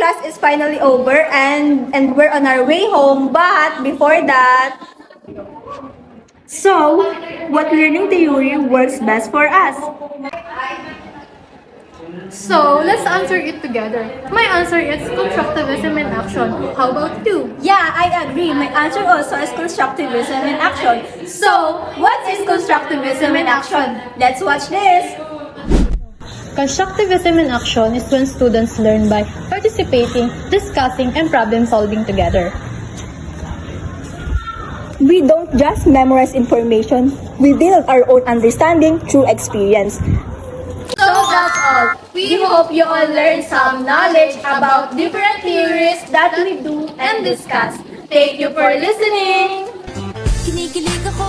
class is finally over and we're on our way home. But before that, So, what learning theory works best for us? So, let's answer it together. My answer is constructivism in action. How about you? yeah, I agree. My answer also is constructivism in action. So, what is constructivism in action? Let's watch this. Constructivism in action is when students learn by participating, discussing, and problem solving together. We don't just memorize information, we build our own understanding through experience. So that's all. We hope you all learned some knowledge about different theories that we do and discuss. Thank you for listening. Kinikilig ako